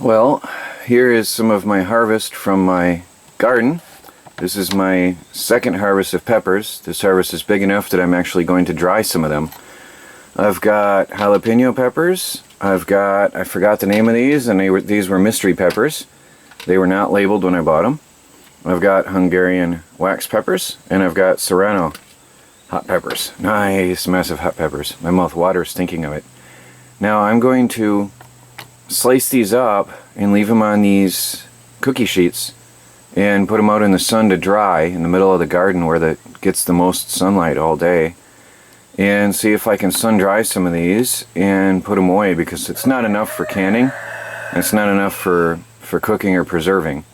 Well, here is some of my harvest from my garden. This is my second harvest of peppers. This harvest is big enough that I'm actually going to dry some of them. I've got jalapeno peppers. I forgot the name of these, and these were mystery peppers. They were not labeled when I bought them. I've got Hungarian wax peppers, and I've got Serrano hot peppers. Nice, massive hot peppers. My mouth waters thinking of it. Now I'm going to slice these up and leave them on these cookie sheets and put them out in the sun to dry in the middle of the garden where that gets the most sunlight all day, and see if I can sun dry some of these and put them away, because it's not enough for canning, it's not enough for cooking or preserving.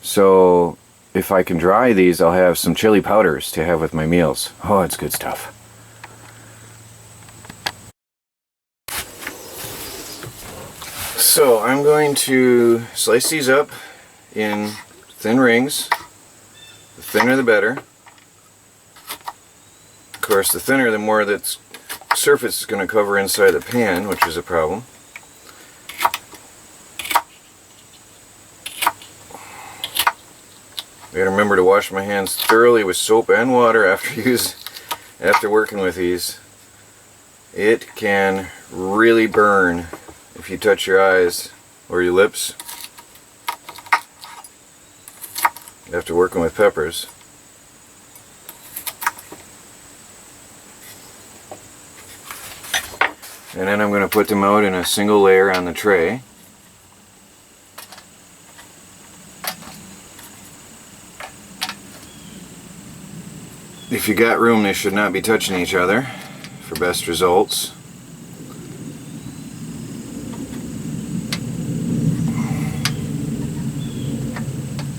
So if I can dry these, I'll have some chili powders to have with my meals. Oh, it's good stuff. So I'm going to slice these up in thin rings. The thinner the better. Of course, the thinner the more that surface is going to cover inside the pan, which is a problem. I gotta remember to wash my hands thoroughly with soap and water after working with these. It can really burn if you touch your eyes or your lips after working with peppers. And then I'm going to put them out in a single layer on the tray. If you got room, they should not be touching each other for best results.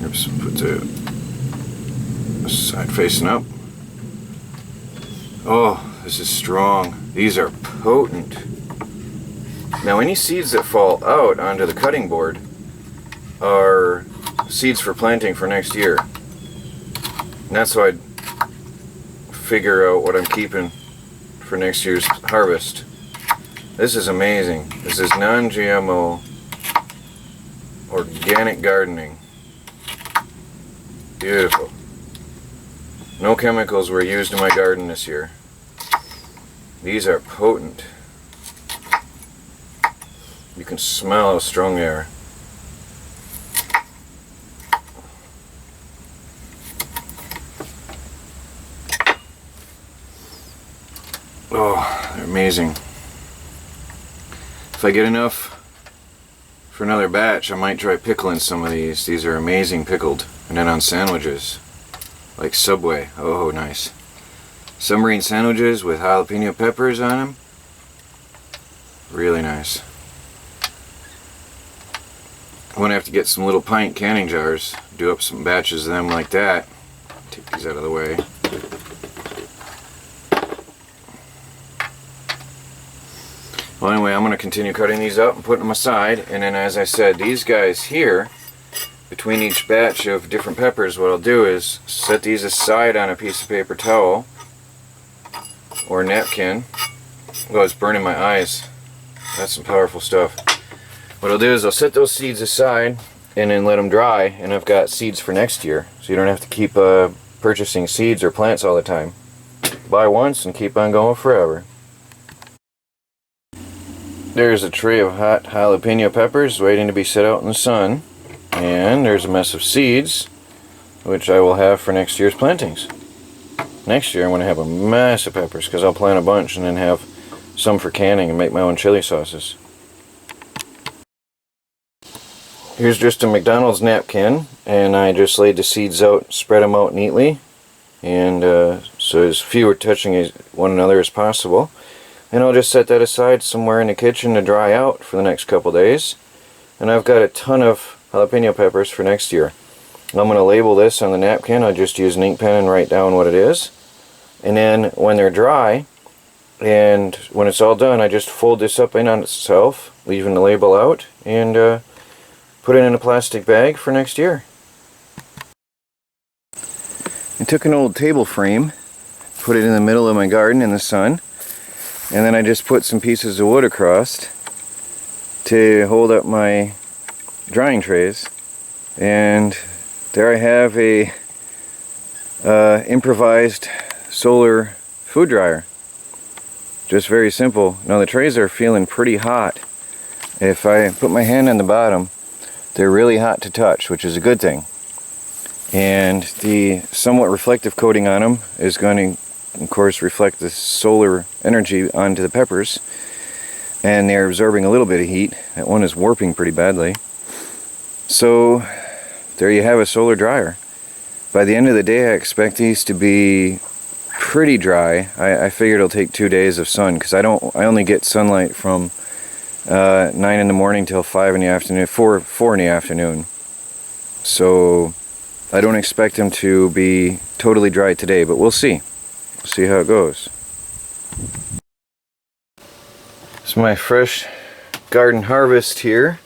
Oops, put the side facing up. Oh, this is strong. These are potent. Now, any seeds that fall out onto the cutting board are seeds for planting for next year. And that's why I'd figure out what I'm keeping for next year's harvest. This is amazing. This is non-GMO organic gardening. Beautiful. No chemicals were used in my garden this year. These are potent. You can smell how strong they are. Oh, they're amazing. If I get enough for another batch, I might try pickling some of these. These are amazing pickled. And then on sandwiches, like Subway. Oh, nice. Submarine sandwiches with jalapeno peppers on them. Really nice. I'm going to have to get some little pint canning jars, do up some batches of them like that. Take these out of the way. Well, anyway, I'm going to continue cutting these up and putting them aside, and then, as I said, these guys here, between each batch of different peppers, what I'll do is set these aside on a piece of paper towel or napkin. Oh, it's burning my eyes. That's some powerful stuff. What I'll do is I'll set those seeds aside and then let them dry, and I've got seeds for next year, so you don't have to keep purchasing seeds or plants all the time. Buy once and keep on going forever. There's a tray of hot jalapeno peppers waiting to be set out in the sun. And there's a mess of seeds, which I will have for next year's plantings. Next year I'm going to have a mess of peppers, because I'll plant a bunch and then have some for canning and make my own chili sauces. Here's just a McDonald's napkin, and I just laid the seeds out, spread them out neatly, and so as few are touching one another as possible. And I'll just set that aside somewhere in the kitchen to dry out for the next couple days. And I've got a ton of jalapeno peppers for next year. I'm going to label this on the napkin. I'll just use an ink pen and write down what it is. And then when they're dry, and when it's all done, I just fold this up in on itself, leaving the label out, and put it in a plastic bag for next year. I took an old table frame, put it in the middle of my garden in the sun, and then I just put some pieces of wood across to hold up my drying trays, and there I have a improvised solar food dryer. Just very simple. Now the trays are feeling pretty hot. If I put my hand on the bottom, they're really hot to touch, which is a good thing. And the somewhat reflective coating on them is going to, of course, reflect the solar energy onto the peppers, and they're absorbing a little bit of heat. That one is warping pretty badly. So there you have a solar dryer. By the end of the day, I expect these to be pretty dry. I figured it'll take 2 days of sun, because I only get sunlight from 9 in the morning till 5 in the afternoon, 4 in the afternoon. So I don't expect them to be totally dry today, but we'll see. We'll see how it goes. It's my fresh garden harvest here.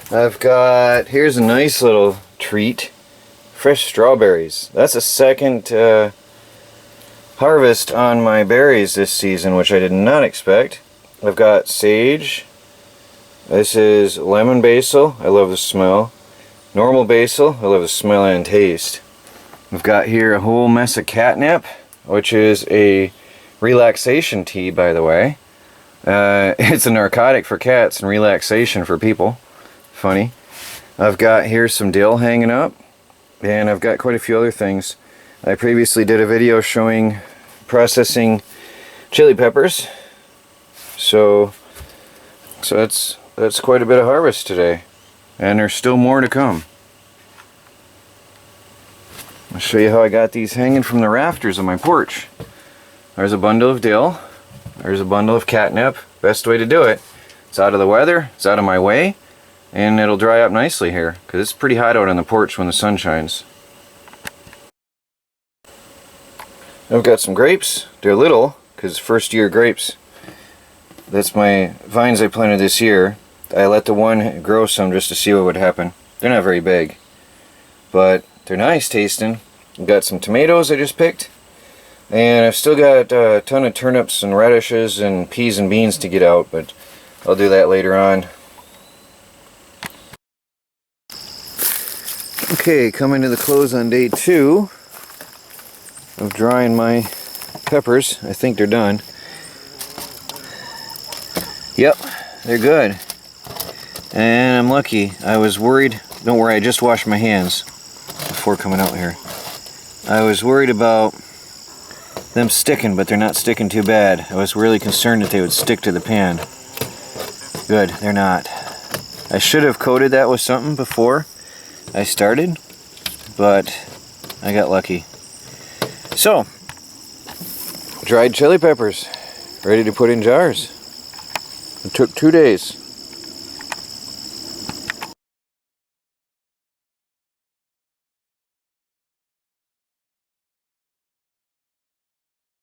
Here's a nice little treat. Fresh strawberries. That's a second harvest on my berries this season, which I did not expect. I've got sage. This is lemon basil. I love the smell. Normal basil. I love the smell and taste. I've got here a whole mess of catnip, which is a relaxation tea, by the way. It's a narcotic for cats and relaxation for people. Funny. I've got here some dill hanging up, and I've got quite a few other things. I previously did a video showing processing chili peppers. So that's quite a bit of harvest today, and there's still more to come. I'll show you how I got these hanging from the rafters on my porch. There's a bundle of dill. There's a bundle of catnip. Best way to do it. It's out of the weather, it's out of my way, and it'll dry up nicely here, because it's pretty hot out on the porch when the sun shines. I've got some grapes. They're little, because first year grapes. That's my vines I planted this year. I let the one grow some just to see what would happen. They're not very big, but they're nice tasting. I've got some tomatoes I just picked, and I've still got a ton of turnips and radishes and peas and beans to get out, but I'll do that later on. Okay, coming to the close on day 2 of drying my peppers. I think they're done. Yep, they're good. And I'm lucky. I was worried. Don't worry, I just washed my hands before coming out here. I was worried about them sticking, but they're not sticking too bad. I was really concerned that they would stick to the pan. Good, they're not. I should have coated that with something before I started, but I got lucky. So, dried chili peppers, ready to put in jars. It took 2 days.